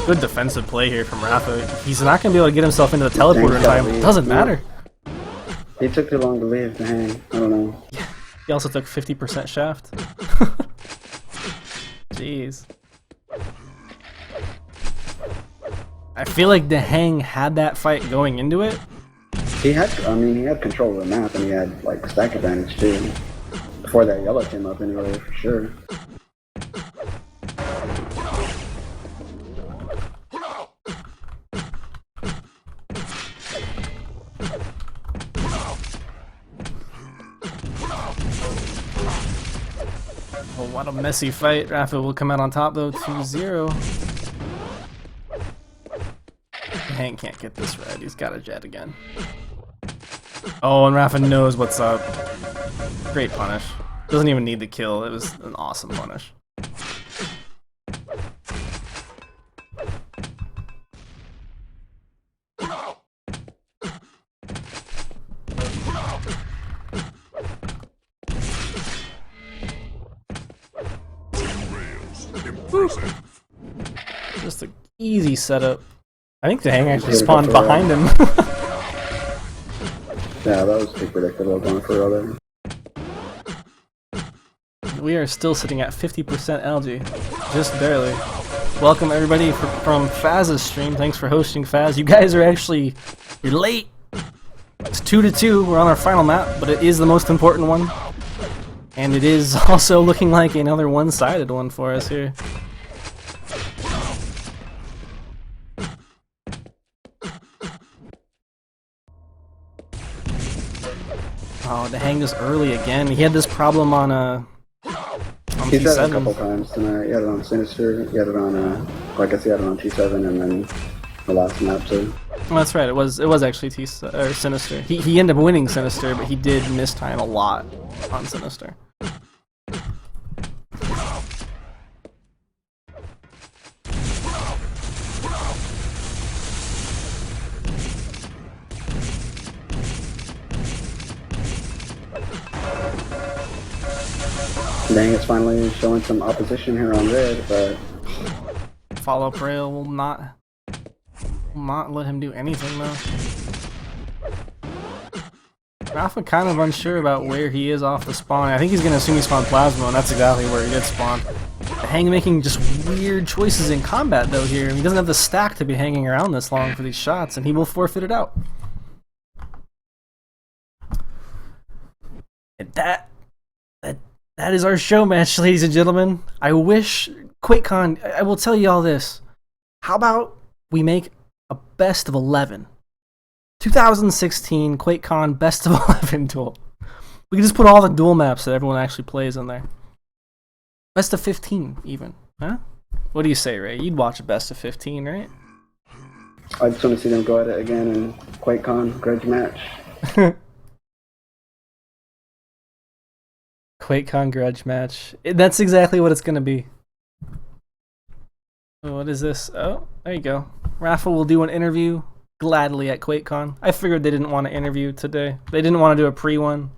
Good defensive play here from Rapha. He's not going to be able to get himself into the teleporter in time. Doesn't matter. He took too long to leave DaHanG. I don't know. He also took 50% shaft. Jeez. I feel like DaHanG had that fight going into it. He had control of the map, and he had like stack advantage too. Before that yellow came up anyway, for sure. Oh, what a messy fight. Rapha will come out on top though, 2-0. DaHanG can't get this red. He's got a jet again. Oh, and Rapha knows what's up. Great punish. Doesn't even need the kill. It was an awesome punish. Just an easy setup. I think DaHanG actually spawned behind him. Yeah, that was too predictable going for other. We are still sitting at 50% algae. Just barely. Welcome everybody from Faz's stream. Thanks for hosting, Faz. You guys are actually... You're late! It's 2-2. We're on our final map, but it is the most important one. And it is also looking like another one-sided one for us here. Oh, DaHanG is early again. He had this problem on He's T7. had it a couple times tonight. He had it on Sinister, he had it on, well, I guess he had it on T7 and then the last map too. Well, that's right, it was actually Sinister. He ended up winning Sinister, but he did miss time a lot on Sinister. DaHanG is finally showing some opposition here on red, but Follow-up rail will not not let him do anything though. Rapha kind of unsure about where he is off the spawn. I think he's going to assume he spawned Plasma, and that's exactly where he did spawn. DaHanG making just weird choices in combat though here. He doesn't have the stack to be hanging around this long for these shots, and he will forfeit it out. And that is our show match, ladies and gentlemen. I wish QuakeCon, I will tell you all this. How about we make a best of 11? 2016 QuakeCon best of 11 duel. We can just put all the duel maps that everyone actually plays in there. Best of 15 even, huh? What do you say, Ray? You'd watch a best of 15, right? I just want to see them go at it again in QuakeCon grudge match. QuakeCon grudge match. That's exactly what it's gonna be. Oh, what is this? Oh, there you go. Rapha will do an interview gladly at QuakeCon. I figured they didn't want to interview today. They didn't want to do a pre-one.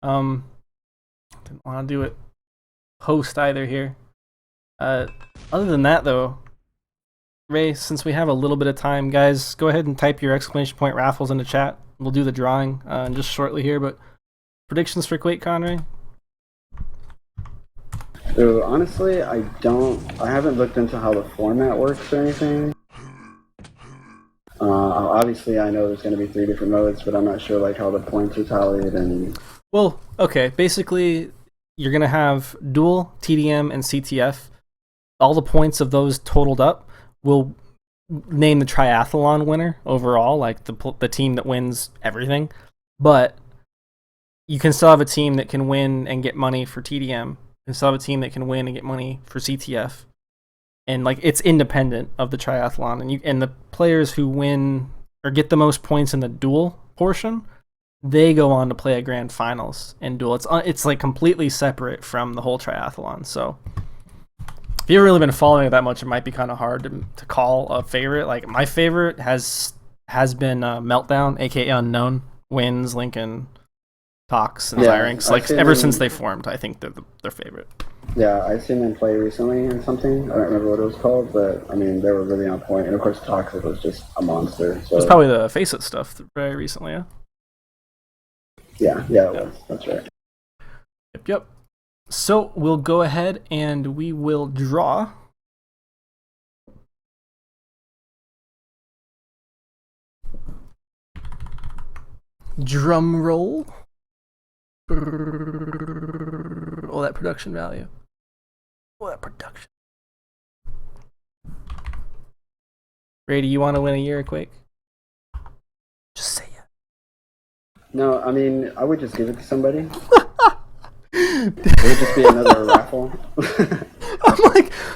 Didn't want to do it post either here. Other than that though, Ray, since we have a little bit of time, guys, go ahead and type your exclamation point raffles in the chat. We'll do the drawing just shortly here, but predictions for QuakeCon, Ray? So honestly, I haven't looked into how the format works or anything. Obviously, I know there's going to be 3 different modes, but I'm not sure like how the points are tallied and. Well, okay. Basically, you're going to have Duel, TDM, and CTF. All the points of those totaled up will name the triathlon winner overall, like the team that wins everything. But you can still have a team that can win and get money for TDM. You can still have a team that can win and get money for CTF. And like it's independent of the triathlon, and the players who win or get the most points in the duel portion, they go on to play a grand finals in duel. It's like completely separate from the whole triathlon. So if you haven't really been following it that much, it might be kind of hard to call a favorite. Like my favorite has been Meltdown, aka Unknown, wins Lincoln, Tox, and Zyrinx. Like ever since they formed, I think they're their favorite. Yeah, I've seen them play recently in something. I don't remember what it was called, but I mean, they were really on point. And of course, Toxic was just a monster. So. It was probably the Face It stuff very recently, yeah? Yeah, it was. That's right. Yep. So we'll go ahead and we will draw. Drum roll. Oh, that production value. Oh, that production. Ray, do you want to win a year of Quake? Just say it. No, I mean, I would just give it to somebody. It would just be another raffle.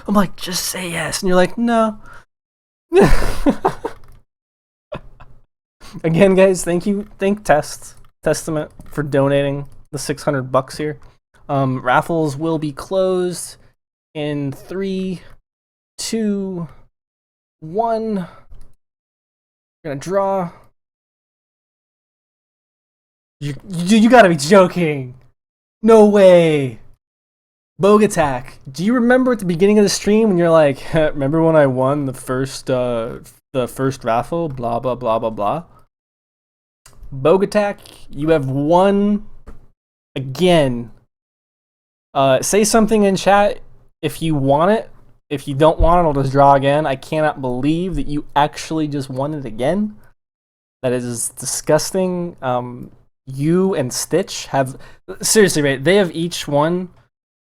I'm like, just say yes, and you're like, no. Again, guys, thank Testament for donating the $600 here. Raffles will be closed in 3, 2, 1. We're gonna draw. You gotta be joking. No way. Bogue Attack. Do you remember at the beginning of the stream when you're like, remember when I won the first raffle? Blah blah blah blah blah. Bogue Attack, you have won again. Say something in chat if you want it. If you don't want it, I'll just draw again. I cannot believe that you actually just won it again. That is disgusting. You and Stitch have... Seriously, right? They have each won,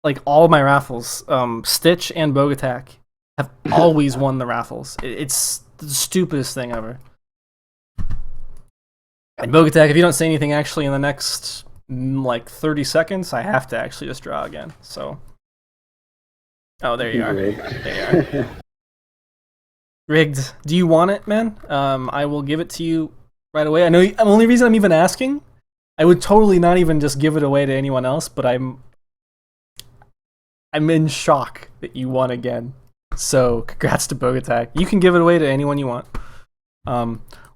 like, all of my raffles. Stitch and Bogue Attack have always won the raffles. It's the stupidest thing ever. And Bogue Attack, if you don't say anything actually in the next, like, 30 seconds, I have to actually just draw again. So... Oh, there you are. There you are. Rigged. Do you want it, man? I will give it to you right away. I know the only reason I'm even asking, I would totally not even just give it away to anyone else, but I'm in shock that you won again. So congrats to Bogue Attack. You can give it away to anyone you want.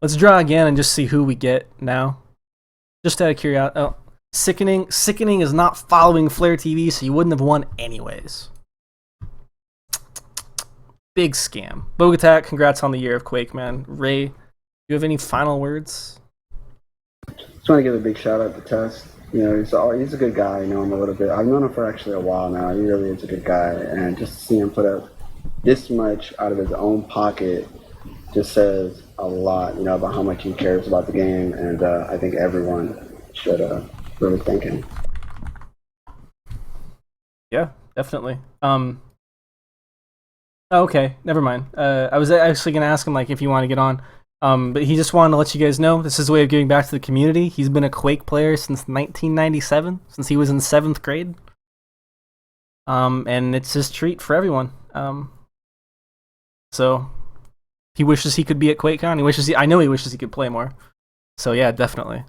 Let's draw again and just see who we get now. Just out of curiosity. Oh, Sickening. Sickening is not following Flare TV, so you wouldn't have won anyways. Big scam. Bogatak, congrats on the year of Quake, man. Ray, you have any final words? Just want to give a big shout out to Tess. You know, he's a good guy. I know him a little bit. I've known him for actually a while now. He really is a good guy, and just to see him put up this much out of his own pocket just says a lot, you know, about how much he cares about the game, and I think everyone should really thank him. Yeah, definitely. Okay, never mind. I was actually gonna ask him like if you want to get on, but he just wanted to let you guys know this is a way of giving back to the community. He's been a Quake player since 1997, since he was in 7th grade. And it's his treat for everyone. So he wishes he could be at QuakeCon. I know he wishes he could play more. So yeah, definitely.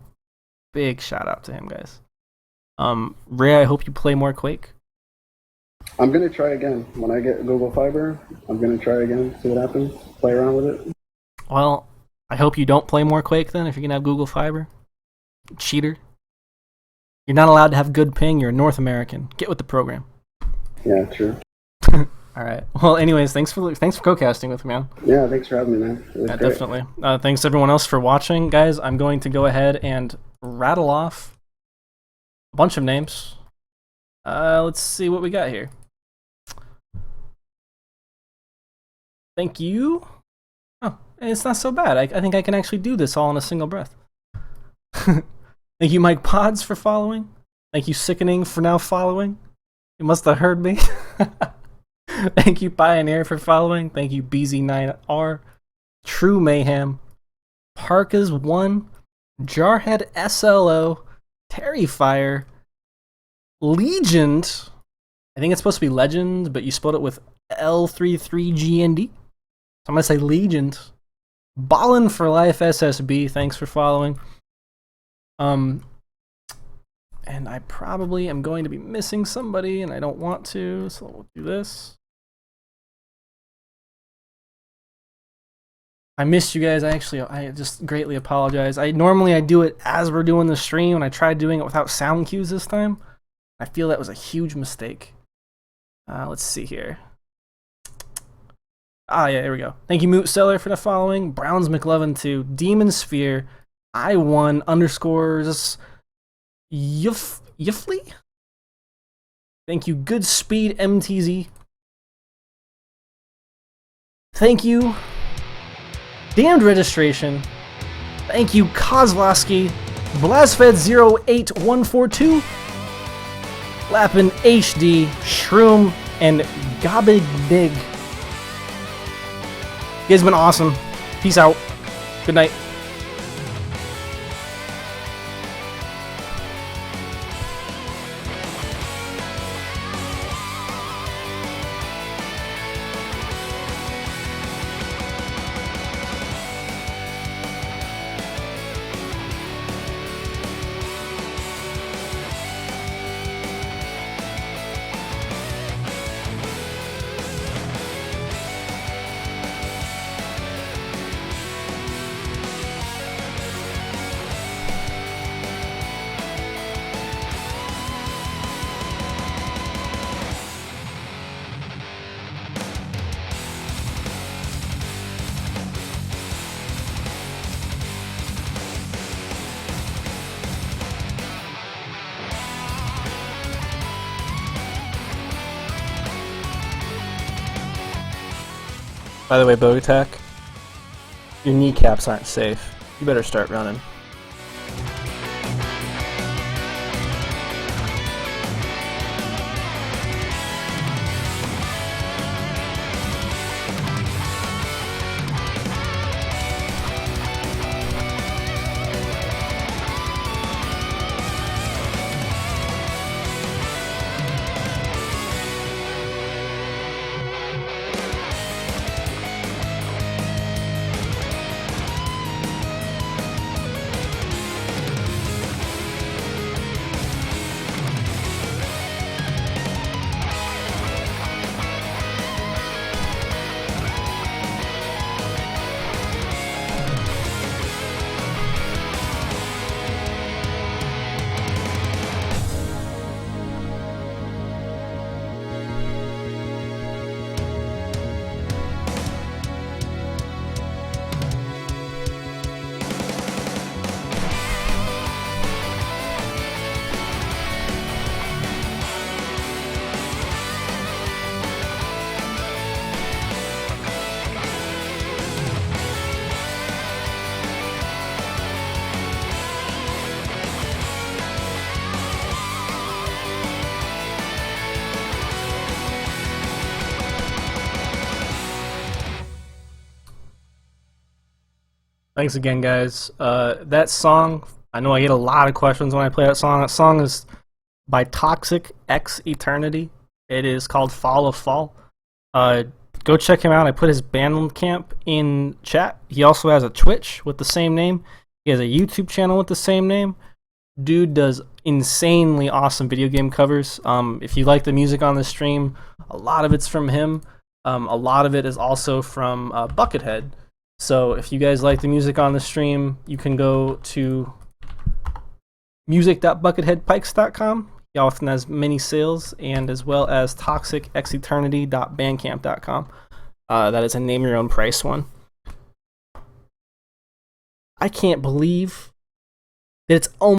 Big shout out to him, guys. Ray, I hope you play more Quake. I'm gonna try again when I get Google Fiber. I'm gonna try again, see what happens, play around with it. Well, I hope you don't play more Quake then if you're gonna have Google Fiber. Cheater. You're not allowed to have good ping. You're a North American. Get with the program. Yeah, true. All right. Well, anyways, thanks for co-casting with me, man. Yeah, thanks for having me, man. It was great. Definitely. Thanks everyone else for watching, guys. I'm going to go ahead and rattle off a bunch of names. Let's see what we got here. Thank you. Oh, it's not so bad. I think I can actually do this all in a single breath. Thank you, Mike Pods, for following. Thank you, Sickening, for now following. You must have heard me. Thank you, Pioneer, for following. Thank you, BZ9R. True Mayhem. Parkas1. Jarhead SLO. Terrifier. Legend. I think it's supposed to be Legend, but you spelled it with L33GND. So I'm going to say Legend. Ballin for Life SSB. Thanks for following. And I probably am going to be missing somebody, and I don't want to, so we'll do this. I missed you guys. I just greatly apologize. Normally I do it as we're doing the stream, and I tried doing it without sound cues this time. I feel that was a huge mistake. Let's see here. Yeah, here we go. Thank you, Moot Seller, for the following. Browns McLovin 2, Demon Sphere, I1 underscores Yuffly. Thank you, Good Speed MTZ. Thank you, Damned Registration. Thank you, Kozlowski, Blasfed08142, Lappin HD, Shroom, and Gobignig. You guys have been awesome. Peace out. Good night. By the way, Bogatak, your kneecaps aren't safe. You better start running. Thanks again, guys. That song, I know I get a lot of questions when I play that song. That song is by Toxic X Eternity. It is called Fall of Fall. Go check him out. I put his Bandcamp in chat. He also has a Twitch with the same name. He has a YouTube channel with the same name. Dude does insanely awesome video game covers. If you like the music on the stream, a lot of it's from him. A lot of it is also from Buckethead. So if you guys like the music on the stream, you can go to music.bucketheadpikes.com. He often has many sales, and as well as toxicxeternity.bandcamp.com. That is a name your own price one. I can't believe that it's almost